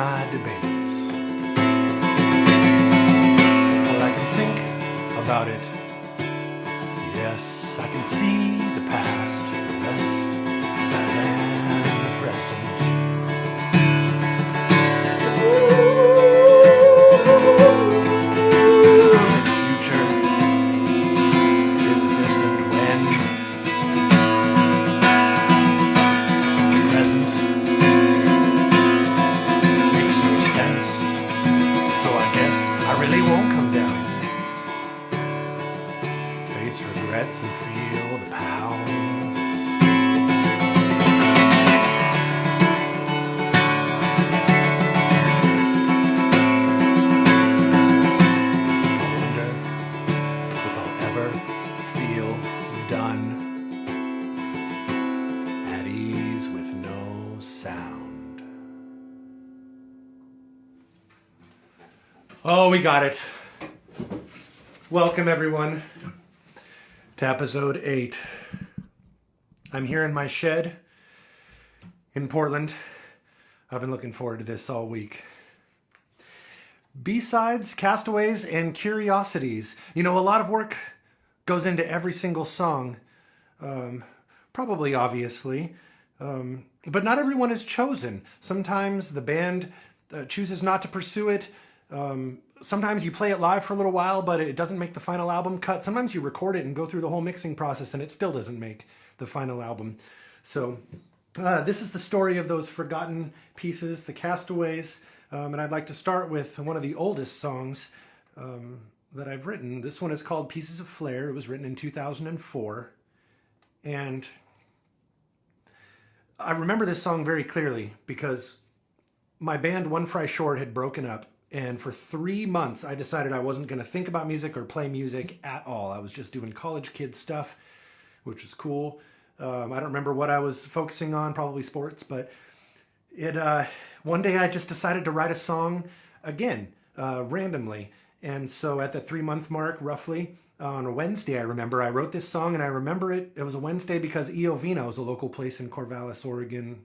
my debates. Well, I can think about it. Yes, I can see the past, the rest, and the present. The future is a distant when. The present makes no sense, so I guess I really won't come down. Face regrets and feel the pounds. I wonder if I'll ever feel done, at ease with no sound. Oh, we got it. Welcome, everyone, to episode 8. I'm here in my shed in Portland. I've been looking forward to this all week. B-sides, Castaways, and Curiosities. You know, a lot of work goes into every single song, probably obviously, but not everyone is chosen. Sometimes the band chooses not to pursue it. Sometimes you play it live for a little while, but it doesn't make the final album cut. Sometimes you record it and go through the whole mixing process and it still doesn't make the final album. So this is the story of those forgotten pieces, the Castaways. And I'd like to start with one of the oldest songs that I've written. This one is called Pieces of Flair. It was written in 2004. And I remember this song very clearly because my band One Fry Short had broken up. And for 3 months, I decided I wasn't going to think about music or play music at all. I was just doing college kid stuff, which was cool. I don't remember what I was focusing on, probably sports, but one day I just decided to write a song again, randomly. And so at the 3-month mark, roughly, on a Wednesday, I remember I wrote this song, and I remember it was a Wednesday because EO Vino's, a local place in Corvallis, Oregon,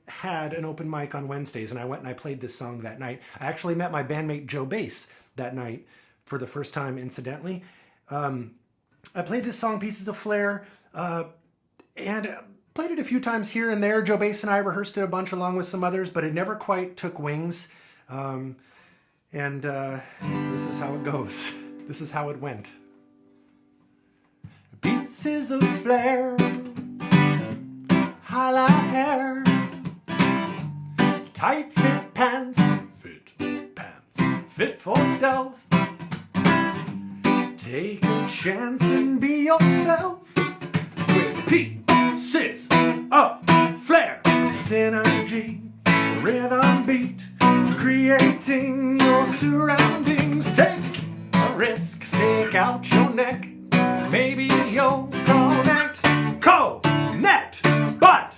had an open mic on Wednesdays, and I went and I played this song that night. I actually met my bandmate Joe Bass that night for the first time, incidentally. I played this song, Pieces of Flair, and played it a few times here and there. Joe Bass and I rehearsed it a bunch along with some others, but it never quite took wings. And this is how it goes. This is how it went. Pieces of flair, highlight hair, tight fit pants, fit for stealth. Take a chance and be yourself with pieces of flair, synergy, rhythm beat, creating your surroundings. Take a risk, stick out your neck, maybe you'll connect, but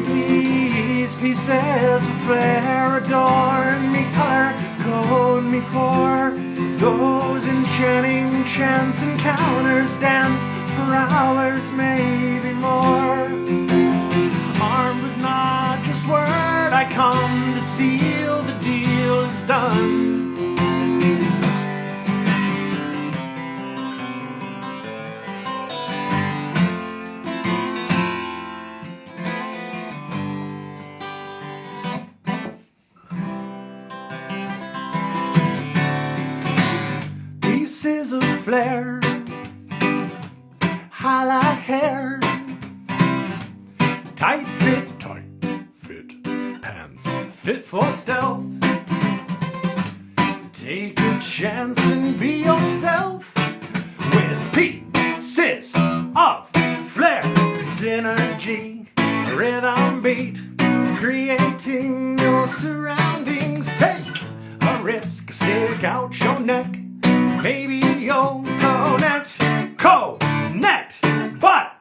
these pieces of flair adorn me, color code me for those enchanting chance encounters. Dance for hours, maybe more. Armed with not just word, I come to seal the deal is done. Pieces of flair, highlight hair, tight fit pants, fit for stealth. Take a chance and be yourself with pieces of flair, synergy, rhythm beat, creating your surroundings. Take a risk, stick out your neck, maybe you'll connect, but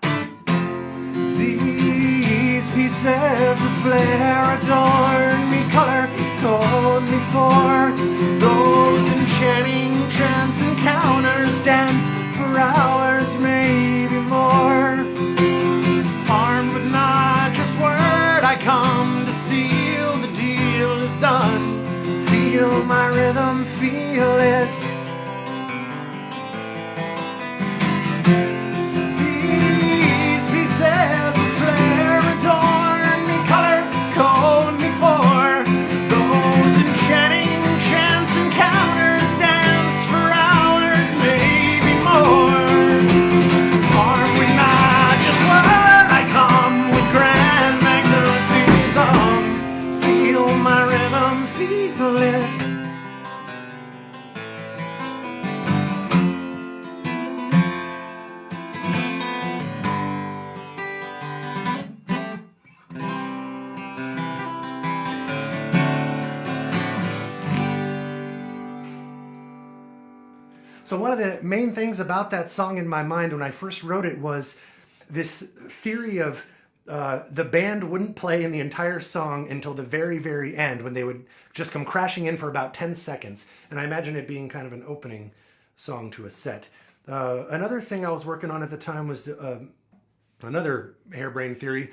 these pieces of flair adorn me, color code me for those enchanting chance encounters. Dance for hours, maybe more. Armed with not just word, I come to seal the deal is done. Feel my rhythm, feel it. These pieces of flair adorn me, color code me for those enchanting chance encounters. Dance for hours, maybe more. Aren't we not just what I come with grand magnetism? Feel my rhythm, feel it. So one of the main things about that song in my mind when I first wrote it was this theory of the band wouldn't play in the entire song until the very, very end, when they would just come crashing in for about 10 seconds. And I imagine it being kind of an opening song to a set. Another thing I was working on at the time was another harebrained theory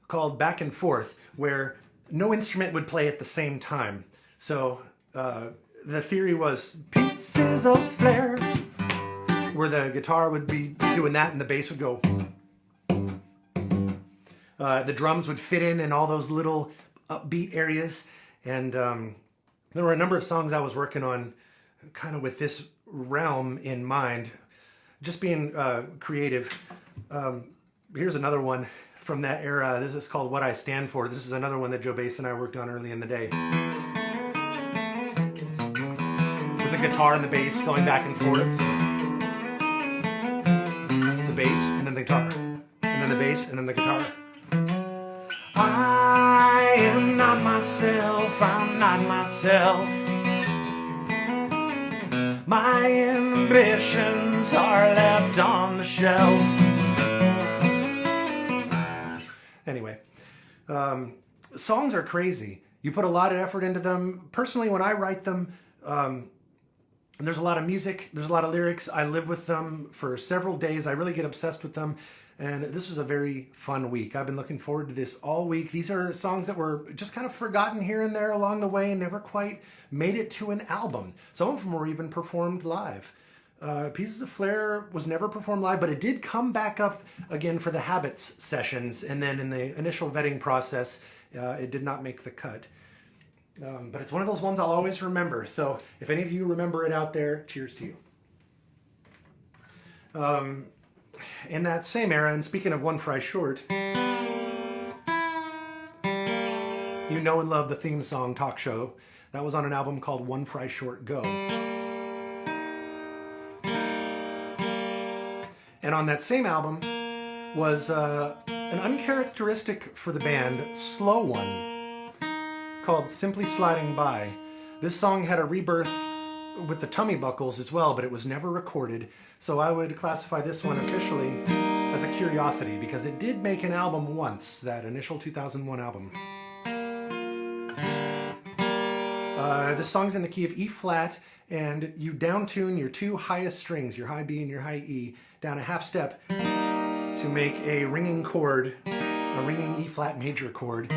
called back and forth, where no instrument would play at the same time. So the theory was pieces of flair, where the guitar would be doing that and the bass would go. The drums would fit in all those little upbeat areas. And there were a number of songs I was working on kind of with this realm in mind, just being creative. Here's another one from that era. This is called What I Stand For. This is another one that Joe Bass and I worked on early in the day. With the guitar and the bass going back and forth. The bass and then the guitar. And then the bass and then the guitar. I am not myself, I'm not myself. My ambitions are left on the shelf. Anyway, songs are crazy. You put a lot of effort into them. Personally, when I write them, there's a lot of music, there's a lot of lyrics. I live with them for several days. I really get obsessed with them. And this was a very fun week. I've been looking forward to this all week. These are songs that were just kind of forgotten here and there along the way and never quite made it to an album. Some of them were even performed live. Pieces of Flair was never performed live, but it did come back up again for the Habits sessions. And then in the initial vetting process, it did not make the cut. But it's one of those ones I'll always remember. So if any of you remember it out there, cheers to you. In that same era, and speaking of One Fry Short, you know and love the theme song Talk Show. That was on an album called One Fry Short Go. And on that same album was an uncharacteristic for the band slow one called Simply Sliding By. This song had a rebirth with the Tummy Buckles as well, but it was never recorded. So I would classify this one officially as a curiosity, because it did make an album once, that initial 2001 album. This song's in the key of E flat, and you downtune your two highest strings, your high B and your high E, down a half step to make a ringing chord, a ringing E flat major chord.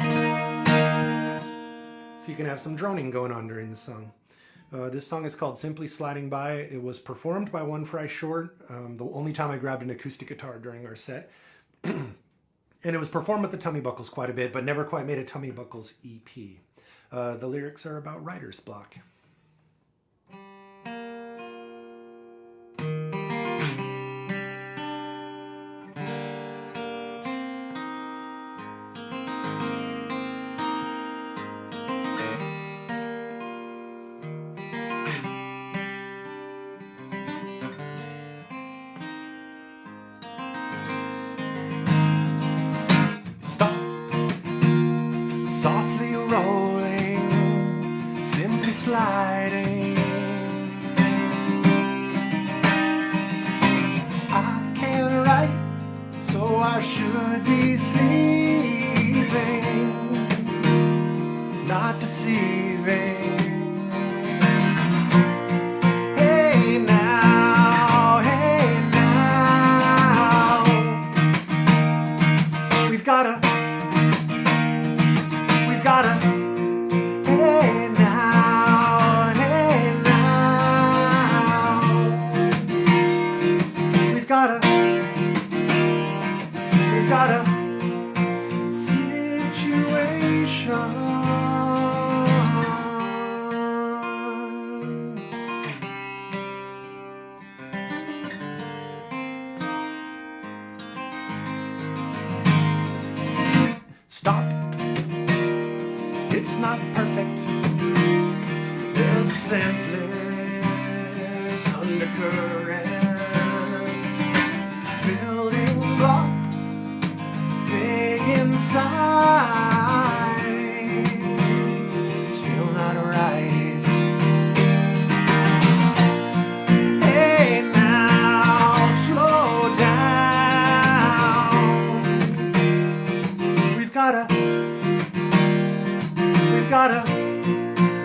So you can have some droning going on during the song. This song is called Simply Sliding By. It was performed by One Fry Short, the only time I grabbed an acoustic guitar during our set. And it was performed with the Tummy Buckles quite a bit, but never quite made a Tummy Buckles EP. The lyrics are about writer's block. Softly rolling, simply sliding. I can't write, so I should be sleeping, not deceiving. Hey now, we've gotta, hey. it's not perfect. There's a senseless undercurrent, building blocks big inside, still not right. Hey now, slow down. We've gotta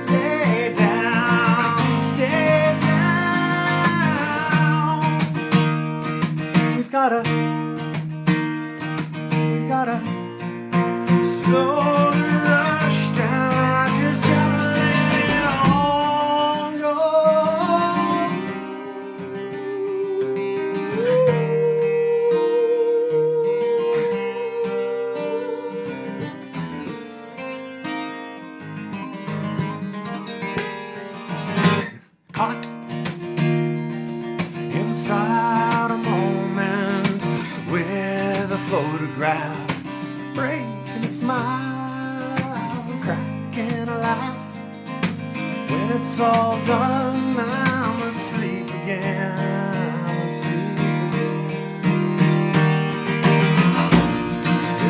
lay down, stay down. We've gotta slow the rush down. I just gotta let it all go. Caught inside a moment with a photograph, breaking a smile, cracking a laugh. When it's all done, I'm asleep again.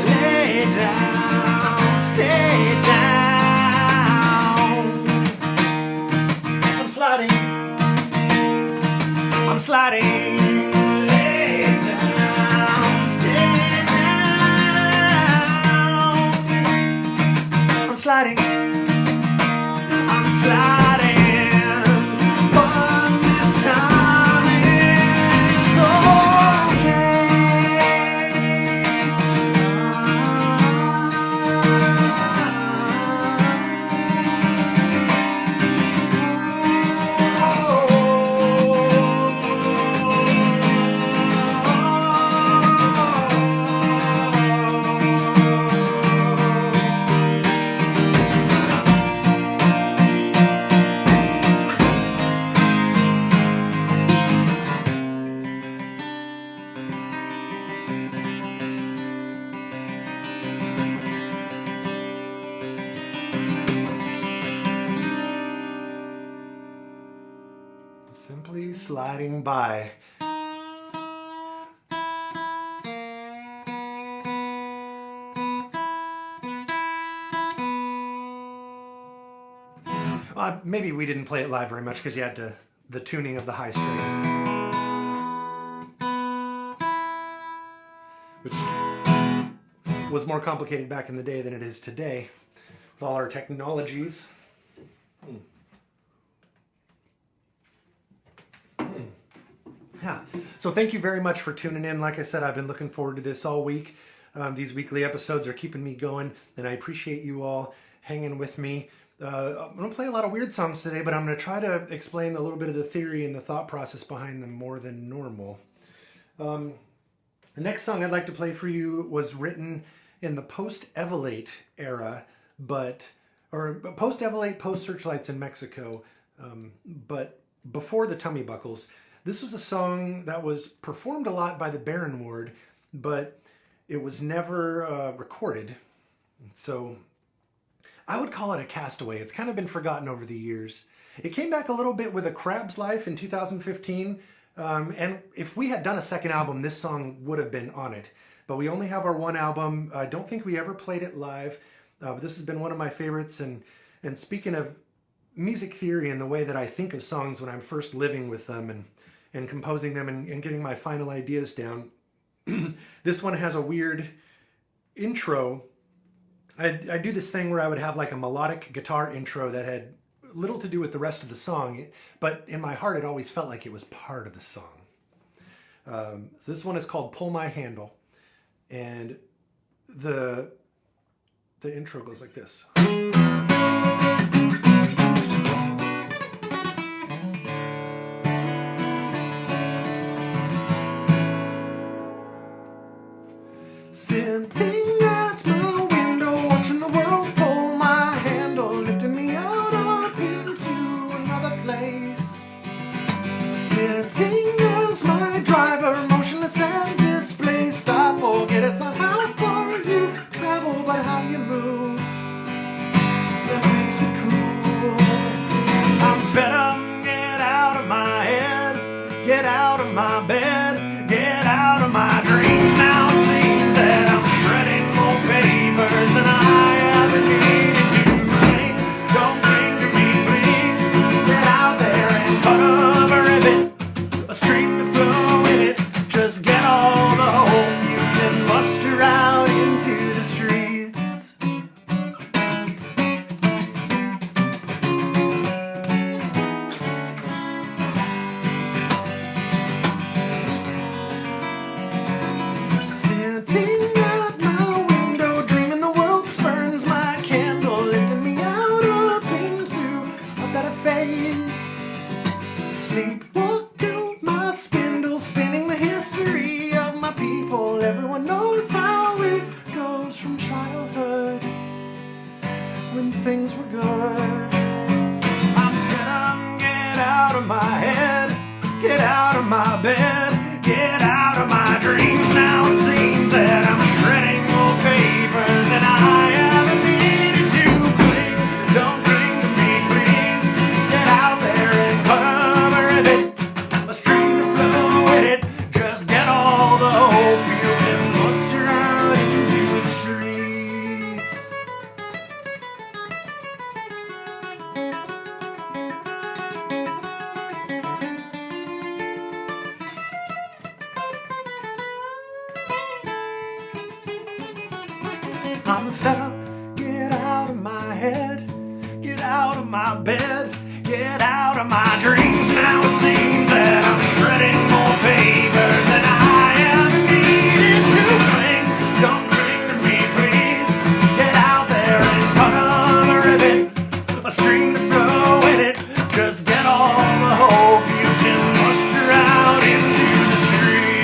Lay down, stay down. I'm sliding. Lay down, stay down. I'm sliding. But this time it's simply sliding by. Maybe we didn't play it live very much because you had the tuning of the high strings, which was more complicated back in the day than it is today with all our technologies. Yeah. So thank you very much for tuning in. Like I said, I've been looking forward to this all week. These weekly episodes are keeping me going, and I appreciate you all hanging with me. I'm going to play a lot of weird songs today, but I'm going to try to explain a little bit of the theory and the thought process behind them more than normal. The next song I'd like to play for you was written in the post-Evolate era, or post-Evolate, post-Searchlights in Mexico, but before the Tummy Buckles. This was a song that was performed a lot by the Baron Ward, but it was never recorded. So I would call it a castaway. It's kind of been forgotten over the years. It came back a little bit with A Crab's Life in 2015. And if we had done a second album, this song would have been on it. But we only have our one album. I don't think we ever played it live. But this has been one of my favorites. And speaking of music theory and the way that I think of songs when I'm first living with them and composing them and getting my final ideas down, this one has a weird intro. I do this thing where I would have like a melodic guitar intro that had little to do with the rest of the song, but in my heart it always felt like it was part of the song. So this one is called Pull My Handle, and the intro goes like this. Sitting at my window, watching the world pull my handle, lifting me out up into another place. Sitting as my driver, motionless and displaced. I forget it's not how far you travel, but how you move. The things were good. I'm gonna get out of my head, get out of my bed, get out of my dreams. Now it seems that I'm shredding more papers than I ever needed to cling. Don't cling to me, please. Get out there and cover it. A stream to flow with it. Just get all the hope you can muster out into the streets. I'm fed up, get out of my head, get out of my bed, get out of my dreams. Now it seems that I'm shredding more papers than I ever needed to cling. Don't cling to me, please. Get out there and cover it. A string to throw in it. Just get all the hope you can muster out into the street.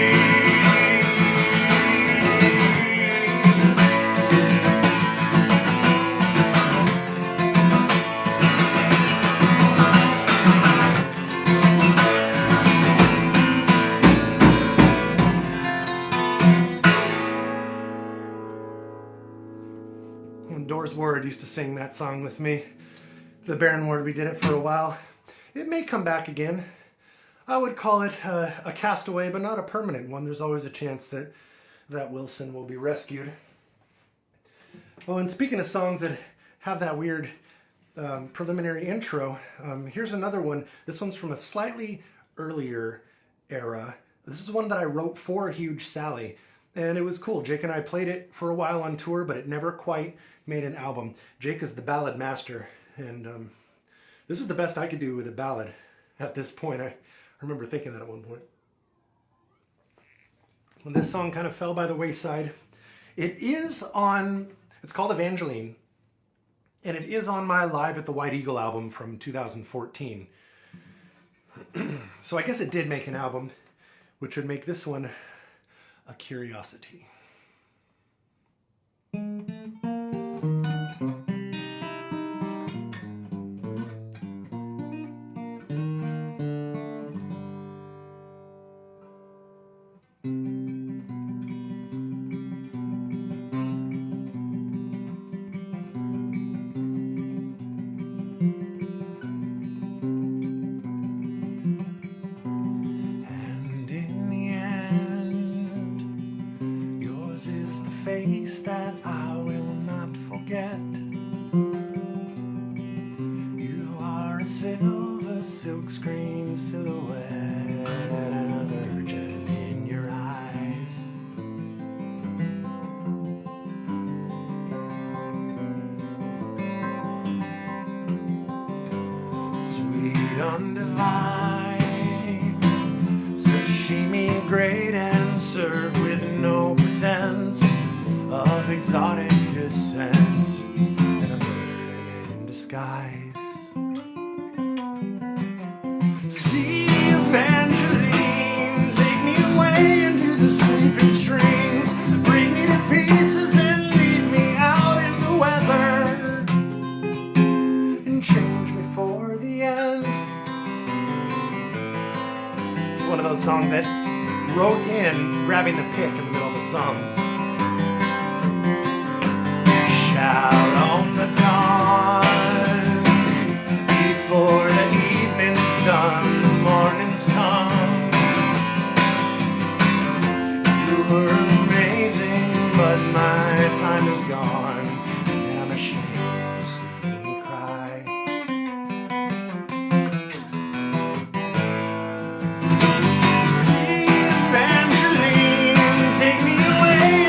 When Doris Ward used to sing that song with me, the Baron Ward, we did it for a while. It may come back again. I would call it a castaway, but not a permanent one. There's always a chance that Wilson will be rescued. Oh, and speaking of songs that have that weird preliminary intro, here's another one. This one's from a slightly earlier era. This is one that I wrote for Huge Sally, and it was cool. Jake and I played it for a while on tour, but it never quite made an album. Jake is the ballad master, and this was the best I could do with a ballad at this point. I remember thinking that at one point. When this song kind of fell by the wayside, it's called Evangeline, and it is on my Live at the White Eagle album from 2014. So I guess it did make an album, which would make this one a curiosity. Face that I will not forget. You are a silver silkscreen silhouette and a virgin in your eyes. Sweet undivine, sashimi great and served with no pretense of exotic descent, and a Merlin in disguise. See, Evangeline, take me away into the sweeping strings, bring me to pieces and leave me out in the weather, and change me for the end. It's one of those songs that wrote in grabbing the pick in the middle of the song. Out on the dawn, before the evening's done, the morning's come. You were amazing, but my time is gone, and I'm ashamed to see me cry. See, Evangeline, take me away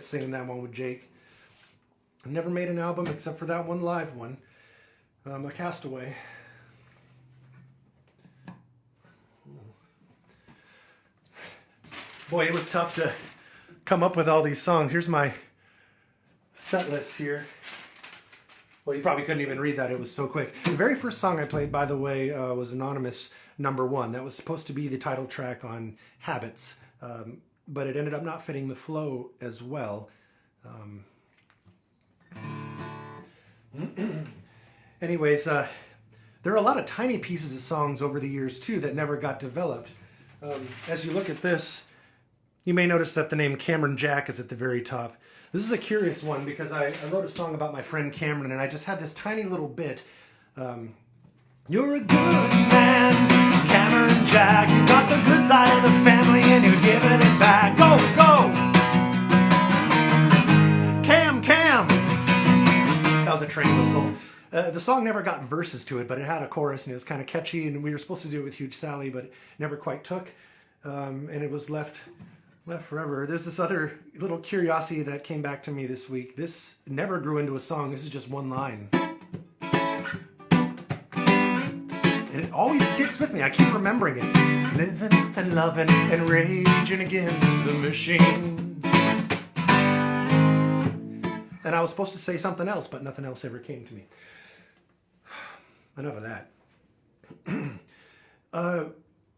miss singing that one with Jake. I never made an album except for that one live one, a Castaway. Boy, it was tough to come up with all these songs. Here's my set list here. Well, you probably couldn't even read that. It was so quick. The very first song I played, by the way, was Anonymous Number 1. That was supposed to be the title track on Habits, but it ended up not fitting the flow as well. Anyways, there are a lot of tiny pieces of songs over the years, too, that never got developed. As you look at this, you may notice that the name Cameron Jack is at the very top. This is a curious one because I wrote a song about my friend Cameron, and I just had this tiny little bit. You're a good man, Cameron Jack. You got the good side of the family and you're giving it back. Go, go! Cam, Cam! That was a train whistle. The song never got verses to it, but it had a chorus and it was kind of catchy, and we were supposed to do it with Huge Sally, but it never quite took. And it was left forever. There's this other little curiosity that came back to me this week. This never grew into a song. This is just one line. And it always sticks with me. I keep remembering it. Living and loving and raging against the machine. And I was supposed to say something else, but nothing else ever came to me. Enough of that. I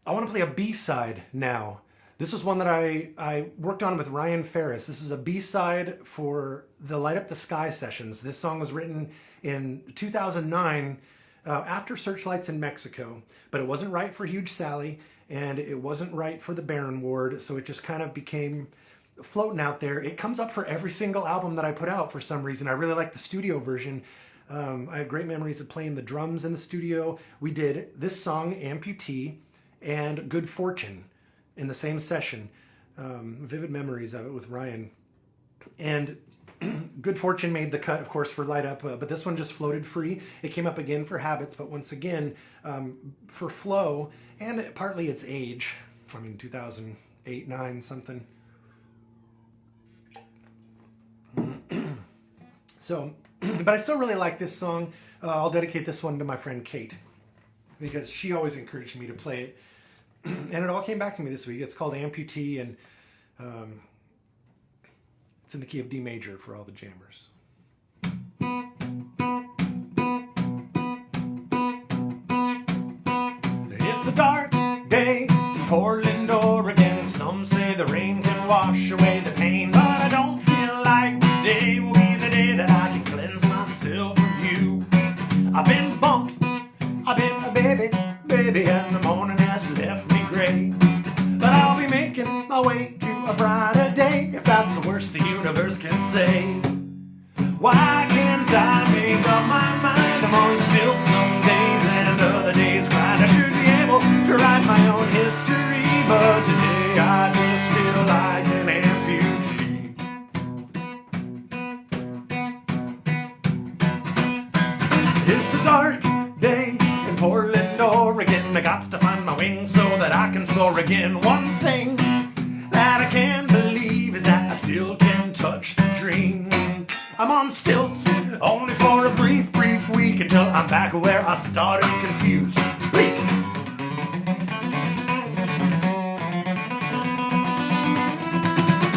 want to play a B-side now. This was one that I worked on with Ryan Ferris. This is a B-side for the Light Up the Sky sessions. This song was written in 2009 after Searchlights in Mexico, but it wasn't right for Huge Sally, and it wasn't right for the Barron Ward, so it just kind of became floating out there. It comes up for every single album that I put out for some reason. I really like the studio version. I have great memories of playing the drums in the studio. We did this song, Amputee, and Good Fortune in the same session. Vivid memories of it with Ryan. And Good Fortune made the cut, of course, for Light Up, but this one just floated free. It came up again for Habits, but once again, for flow, and partly its age. I mean, 2008, 9, something. So, but I still really like this song. I'll dedicate this one to my friend Kate, because she always encouraged me to play it. And it all came back to me this week. It's called Amputee, and it's in the key of D major for all the jammers. It's a dark day in Portland, Oregon. Some say the rain can wash away the pain, but I don't feel like today will be the day that I can cleanse myself from you. I've been bumped, I've been a baby, and the morning has left me gray. But I'll be making my way to a brighter day, if that's the worst the universe can say. Why can't I make up my mind? I'm on still some days and other days grind. I should be able to write my own history, but today I just feel like an amputee. It's a dark day in Portland, Oregon. I got to find my wings so that I can soar again. One thing that I can't believe is that I still can touch the dream. I'm on stilts only for a brief week until I'm back where I started, confused. Bleak.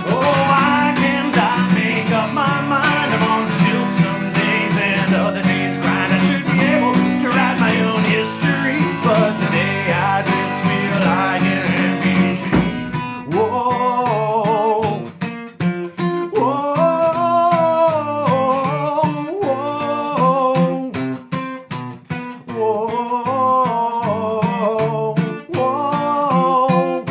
Oh, why can't I make up my mind? I'm on stilts some days and other days grind. I should be able to write my own history, but today I just feel like an amputee. Whoa, whoa, whoa, whoa, whoa.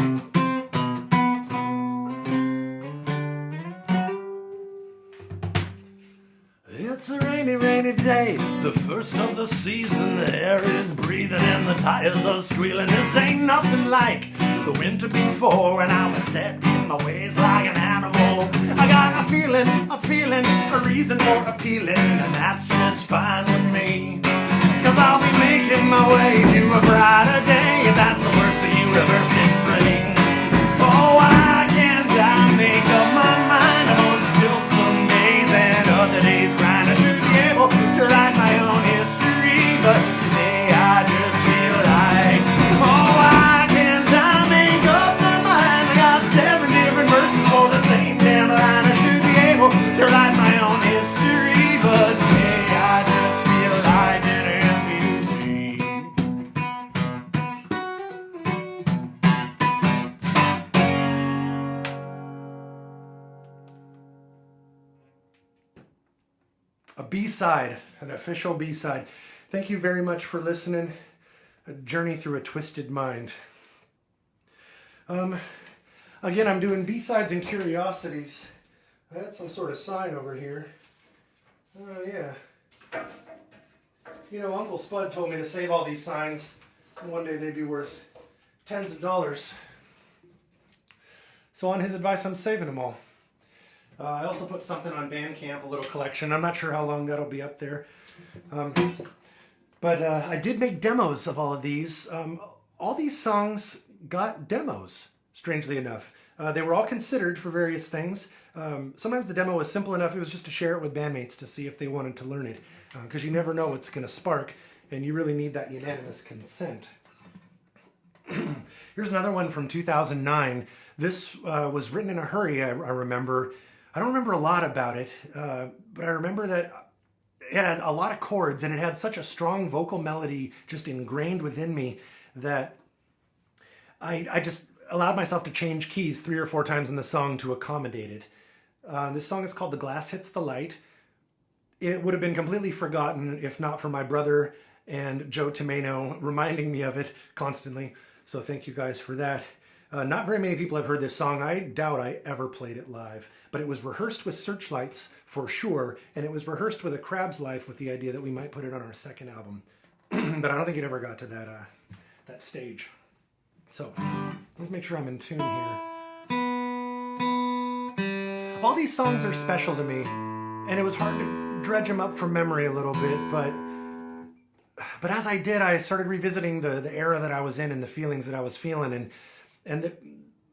It's a rainy day, the first of the season. The air is breathing and the tires are squealing. This ain't nothing like the winter before, when I was set in my ways like an animal. I got a feeling, a reason for appealing, and that's just fine with me. Cause I'll be making my way to a brighter day, if that's the worst the universe can bring. Oh, why can't I make up my mind? I'm on still B-side, an official B-side. Thank you very much for listening. A journey through a twisted mind. Again, I'm doing B-sides and curiosities. I had some sort of sign over here. Oh, yeah. You know, Uncle Spud told me to save all these signs. One day they'd be worth tens of dollars. So on his advice, I'm saving them all. I also put something on Bandcamp, a little collection. I'm not sure how long that'll be up there. But I did make demos of all of these. All these songs got demos, strangely enough. They were all considered for various things. Sometimes the demo was simple enough, it was just to share it with bandmates to see if they wanted to learn it. Because you never know what's going to spark, and you really need that unanimous consent. Here's another one from 2009. This was written in a hurry, I remember. I don't remember a lot about it, but I remember that it had a lot of chords, and it had such a strong vocal melody just ingrained within me that I just allowed myself to change keys 3 or 4 times in the song to accommodate it. This song is called The Glass Hits the Light. It would have been completely forgotten if not for my brother and Joe Tomeno reminding me of it constantly. So thank you guys for that. Not very many people have heard this song. I doubt I ever played it live, but it was rehearsed with Searchlights for sure, and it was rehearsed with A Crab's Life with the idea that we might put it on our second album. But I don't think it ever got to that stage. So let's make sure I'm in tune here. All these songs are special to me, and it was hard to dredge them up from memory a little bit, but as I did, I started revisiting the era that I was in and the feelings that I was feeling, and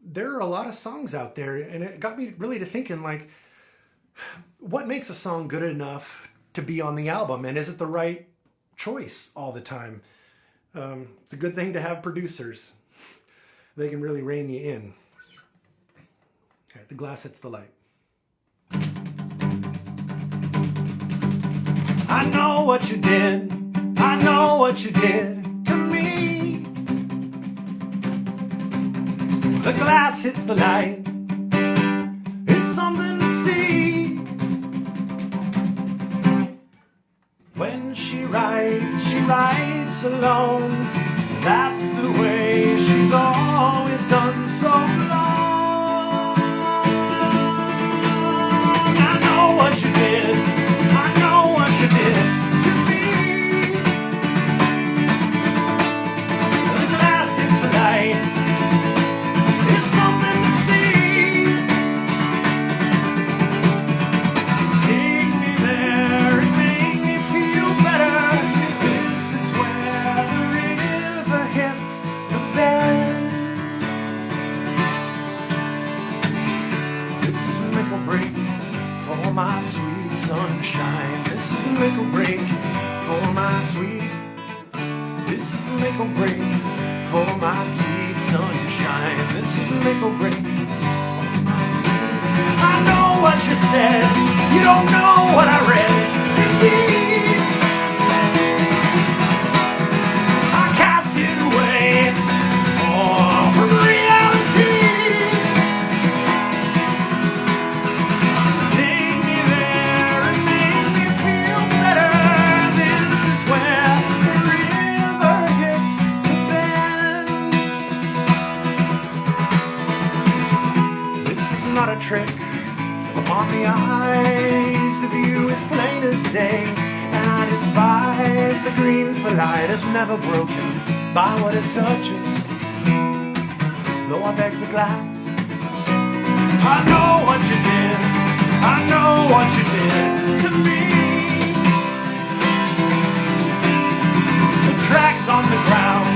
there are a lot of songs out there, and it got me really to thinking, like, what makes a song good enough to be on the album, and is it the right choice all the time? It's a good thing to have producers. They can really rein you in. Okay, The Glass Hits the Light. I know what you did. I know what you did to me. The glass hits the light. It's something to see. When she writes alone. That's the way she's always done so long. I know what you did. I know what you did to me. The glass hits the light. It's something to see. Take me there and make me feel better. This is where the river hits the bend. This is make or break for my sweet sunshine. This is make or break for my sweet. This is make or break for my sweet sunshine. This is make or break for my sweet. I know what you said. You don't know what I read. Indeed, I cast it away. Oh, from reality. Take me there and make me feel better. This is where the river hits the bend. This is not a trick upon the eyes. The view is plain as day, and I despise the green for light is never broken by what it touches. Though I beg the glass, I know what you did. I know what you did to me. The tracks on the ground,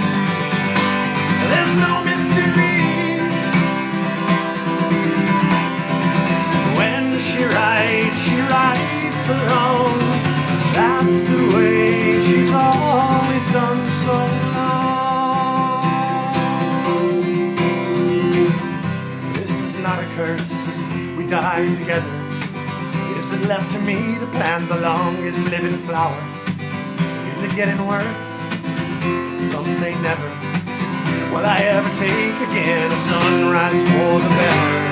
there's no mystery. When she writes alone. That's the way she's always done so long. This is not a curse, we die together. Is it left to me to plant the longest living flower? Is it getting worse? Some say never. Will I ever take again a sunrise for the better?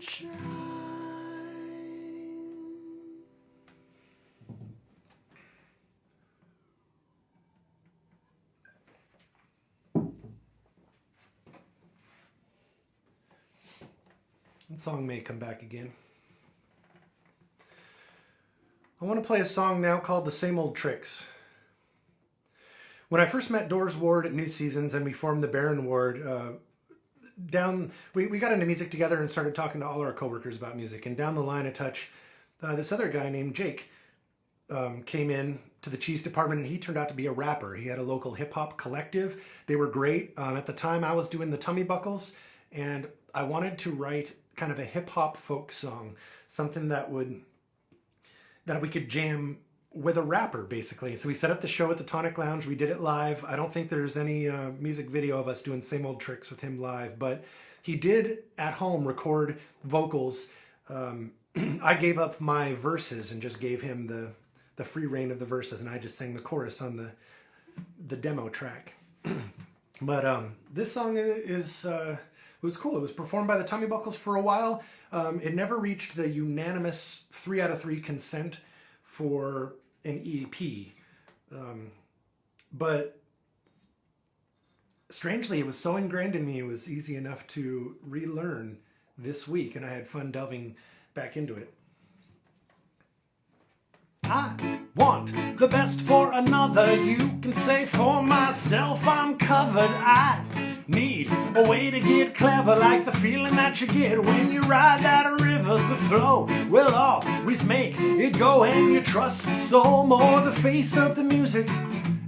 That song may come back again. I want to play a song now called The Same Old Tricks. When I first met Doors Ward at New Seasons and we formed the Barron Ward, we got into music together and started talking to all our coworkers about music. And down the line a touch, this other guy named Jake came in to the cheese department, and he turned out to be a rapper. He had a local hip-hop collective. They were great. At the time, I was doing the Tummy Buckles, and I wanted to write kind of a hip-hop folk song, something that we could jam with a rapper, basically. So we set up the show at the Tonic Lounge. We did it live. I don't think there's any music video of us doing Same Old Tricks with him live, but he did at home record vocals. I gave up my verses and just gave him the free reign of the verses, and I just sang the chorus on the demo track. But this song was cool. It was performed by the Tummy Buckles for a while. It never reached the unanimous 3 out of 3 consent for an EP. But strangely, it was so ingrained in me, it was easy enough to relearn this week, and I had fun delving back into it. I want the best for another. You can say for myself I'm covered. I need a way to get clever, like the feeling that you get when you ride that river. The flow will always make it go, and you trust the soul more, the face of the music,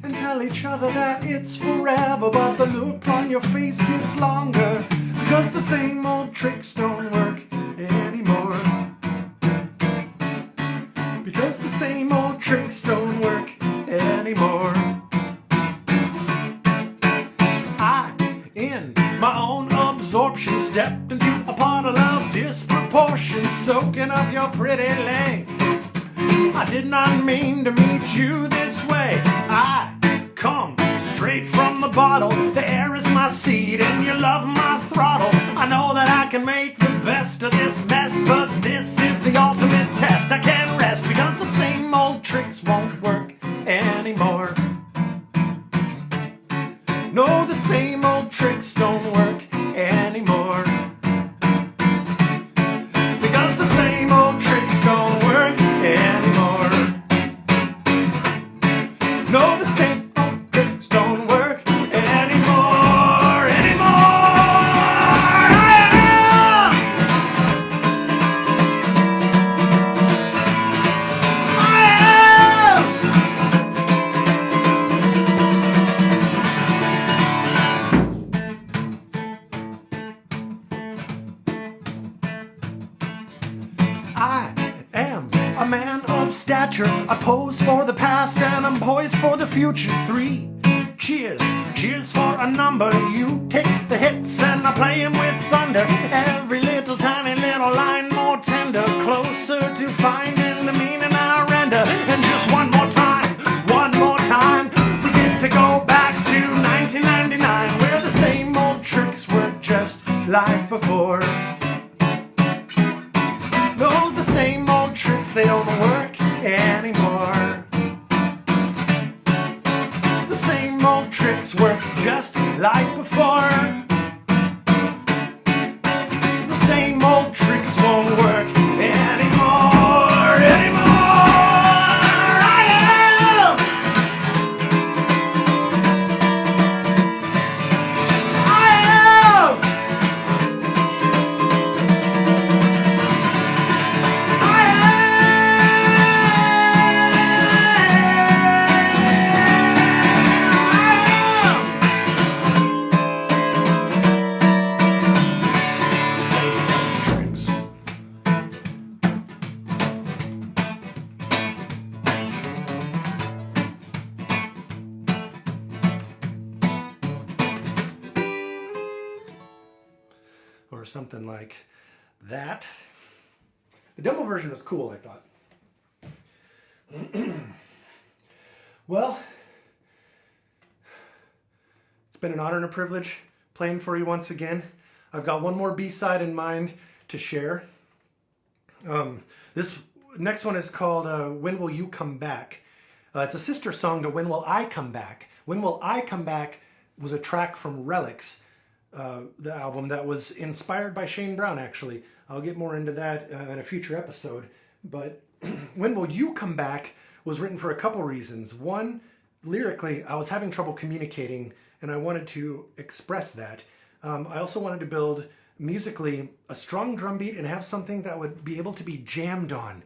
and tell each other that it's forever. But the look on your face gets longer, because the same old tricks don't work anymore. Because the same old tricks don't work anymore. I, in my own absorption, stepped into a puddle of disproportion, soaking up your pretty legs. I did not mean to meet you this way. I come straight from the bottle. The air is my seat and you love my throttle. I know that I can make the best of this mess, but this is the ultimate test. I can't rest because the same old tricks won't work anymore. No, the same old tricks don't work anymore. Because the same old tricks don't work anymore. No, the same old tricks don't work anymore, I am a man of stature. I pose for the past and I'm poised for the future. 3 cheers, cheers for a number. You take the hits and I play them with thunder. Every little tiny little line more tender, closer to finding the meaning I render. And just one more time, we get to go back to 1999, where the same old tricks were just like before. No, the same old tricks, they don't work anymore. The same old tricks work just like before. The same old tricks won't work anymore, I am. Or something like that. The demo version was cool, I thought. Well, it's been an honor and a privilege playing for you once again. I've got one more B-side in mind to share. This next one is called When Will You Come Back? It's a sister song to When Will I Come Back? When Will I Come Back was a track from Relics, the album that was inspired by Shane Brown, actually. I'll get more into that in a future episode. But When Will You Come Back was written for a couple reasons. One, lyrically, I was having trouble communicating, and I wanted to express that. I also wanted to build musically a strong drum beat and have something that would be able to be jammed on.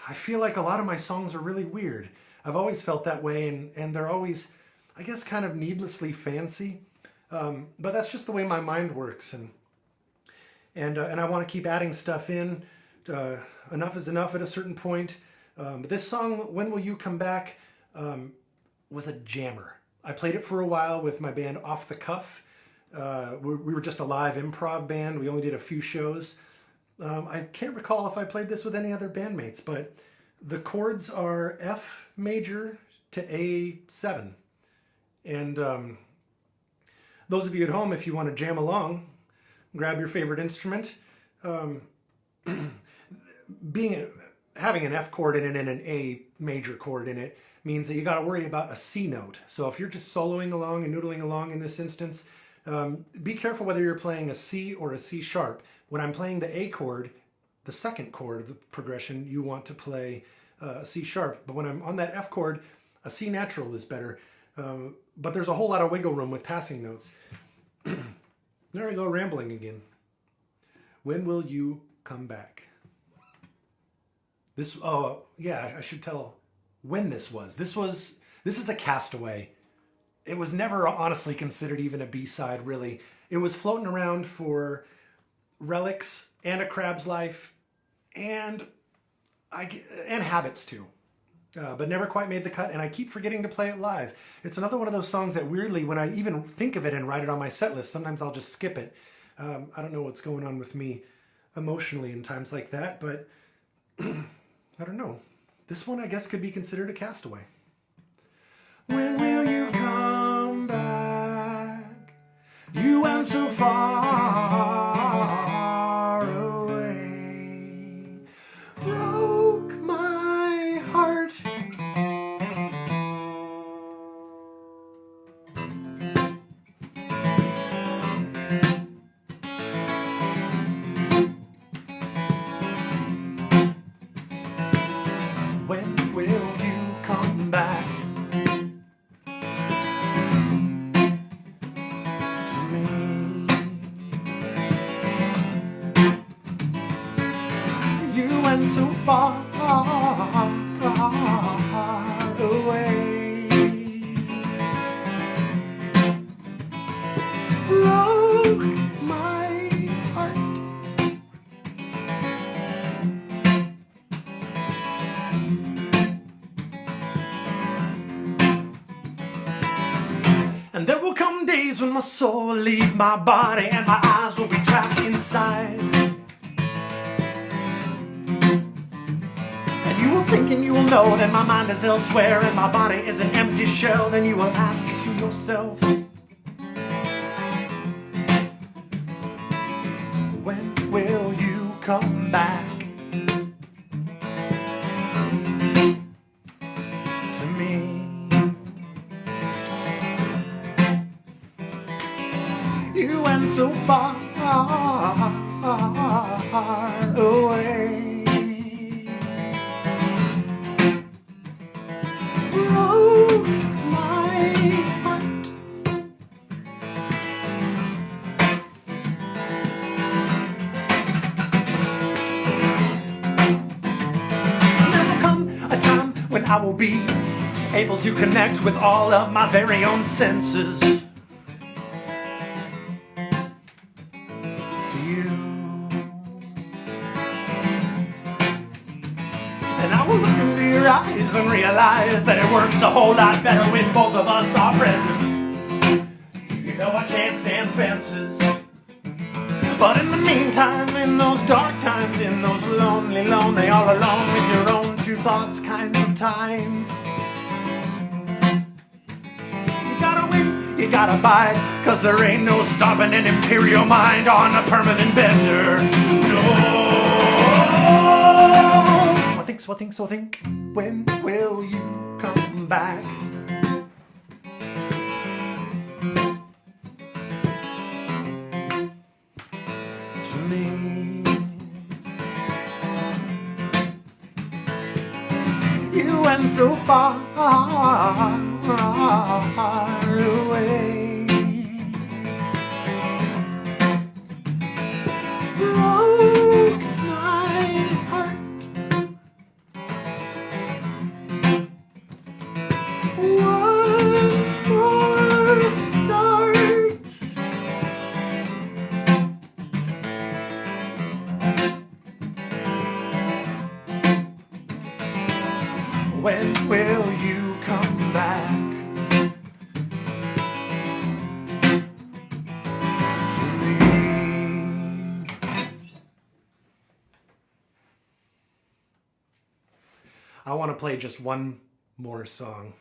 I feel like a lot of my songs are really weird. I've always felt that way, and they're always, I guess, kind of needlessly fancy. But that's just the way my mind works, and I want to keep adding stuff in. Enough is enough at a certain point. But this song, When Will You Come Back, was a jammer. I played it for a while with my band Off the Cuff. We were just a live improv band. We only did a few shows. I can't recall if I played this with any other bandmates, but the chords are F major to A7. And those of you at home, if you want to jam along, grab your favorite instrument. Having an F chord in it and an A major chord in it means that you got to worry about a C note. So if you're just soloing along and noodling along in this instance, be careful whether you're playing a C or a C sharp. When I'm playing the A chord, the second chord of the progression, you want to play a C sharp. But when I'm on that F chord, a C natural is better. But there's a whole lot of wiggle room with passing notes. There I go, rambling again. When will you come back? I should tell when this was. This is a Castaway. It was never honestly considered even a B-side, really. It was floating around for Relics and A Crab's Life and Habits too. But never quite made the cut, and I keep forgetting to play it live. It's another one of those songs that weirdly, when I even think of it and write it on my set list, sometimes I'll just skip it. I don't know what's going on with me emotionally in times like that, but I don't know. This one, I guess, could be considered a Castaway. When will you come back? You went so far away. Broke my heart. When will you come back to me? You went so far away. Broke my heart. And there will come days when my soul will leave my body and my eyes will be trapped inside. And you will think and you will know that my mind is elsewhere and my body is an empty shell. Then you will ask to yourself, when will you come back to me? You went so far away. Broke my heart. There will come a time when I will be able to connect with all of my very own senses. And I will look into your eyes and realize that it works a whole lot better when both of us are present. You know I can't stand fences. But in the meantime, in those dark times, in those lonely, all alone with your own two thoughts kinds of times, you gotta wait, you gotta bide, 'cause there ain't no stopping an imperial mind on a permanent bender. No. so think, when will you come back? To me, you went so far away, broke my heart. One more start. When will you come back to me? I want to play just one more song.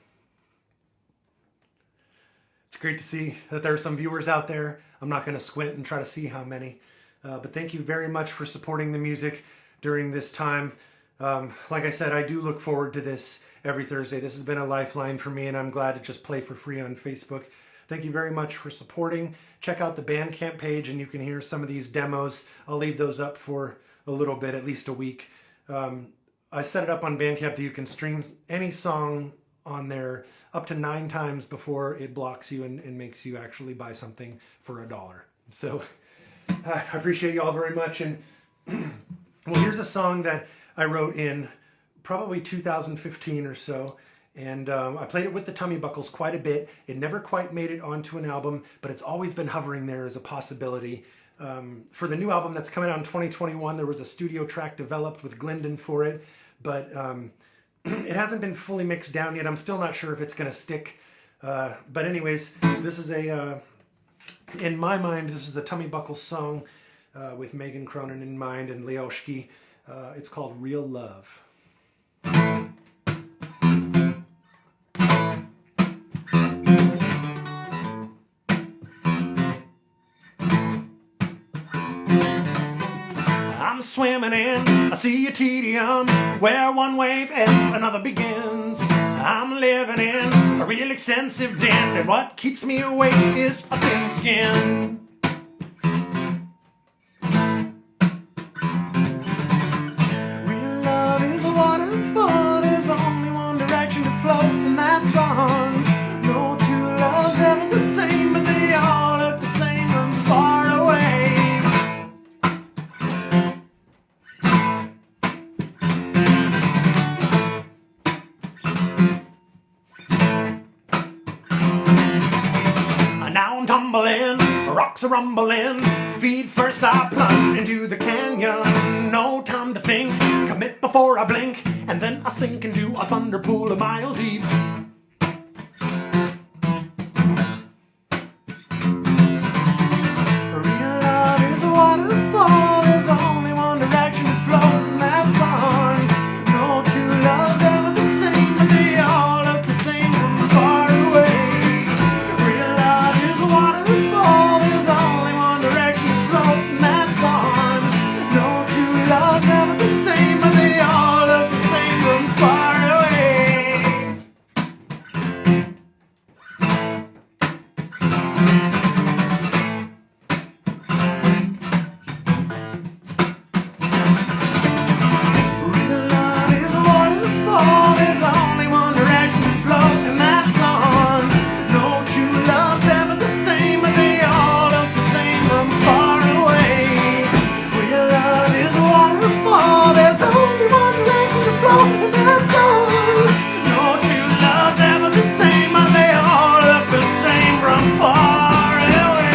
It's great to see that there are some viewers out there. I'm not going to squint and try to see how many, but thank you very much for supporting the music during this time. Like I said, I do look forward to this every Thursday. This has been a lifeline for me, and I'm glad to just play for free on Facebook. Thank you very much for supporting. Check out the Bandcamp page, and you can hear some of these demos. I'll leave those up for a little bit, at least a week. I set it up on Bandcamp that you can stream any song on there up to 9 times before it blocks you and makes you actually buy something for $1. So I appreciate you all very much. And well, here's a song that I wrote in probably 2015 or so, and I played it with the Tummy Buckles quite a bit. It never quite made it onto an album, but it's always been hovering there as a possibility. For the new album that's coming out in 2021, there was a studio track developed with Glendon for it, but it hasn't been fully mixed down yet. I'm still not sure if it's going to stick. But anyways, this is in my mind, this is a Tummy Buckles song with Megan Cronin in mind and Leoshki. It's called Real Love. I'm swimming in a sea of tedium, where one wave ends, another begins. I'm living in a real extensive den, and what keeps me awake is a thin skin. Real love is a waterfall, there's only one direction to float, and that's on. No two loves ever the same, but they all look the same from far away. Now I'm tumbling, rocks are rumbling, feet first I plunge into the canyon. No time to think, commit before I blink, and then I sink into a thunder pool a mile deep. Real love is a waterfall, there's only one direction to flow, and that's on. No two loves ever the same, but they all look the same from far away. Real love is a waterfall, there's only one direction to flow, and that's on. No two loves ever the same, but they all look the same from far away. Real love is a waterfall, there's only one direction to flow, and that's on. No two loves ever the same, but they all look the same from far away. Real love is a waterfall, there's only one direction to flow, and that's on. No two loves ever the same, but they all look the same from far away.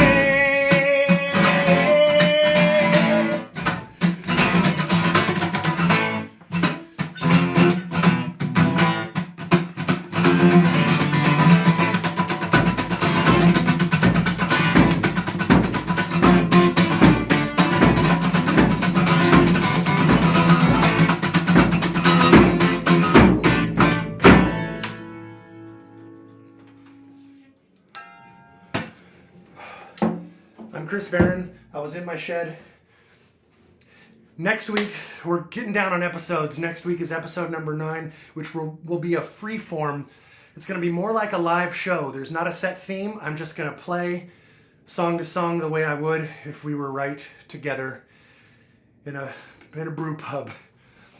I'm Chris Barron. I was in my shed Next week, we're getting down on episodes. Next week is episode number 9, which will be a free form. It's going to be more like a live show. There's not a set theme. I'm just going to play song to song the way I would if we were right together in a brew pub.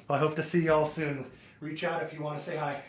I hope to see y'all soon. Reach out if you want to say hi.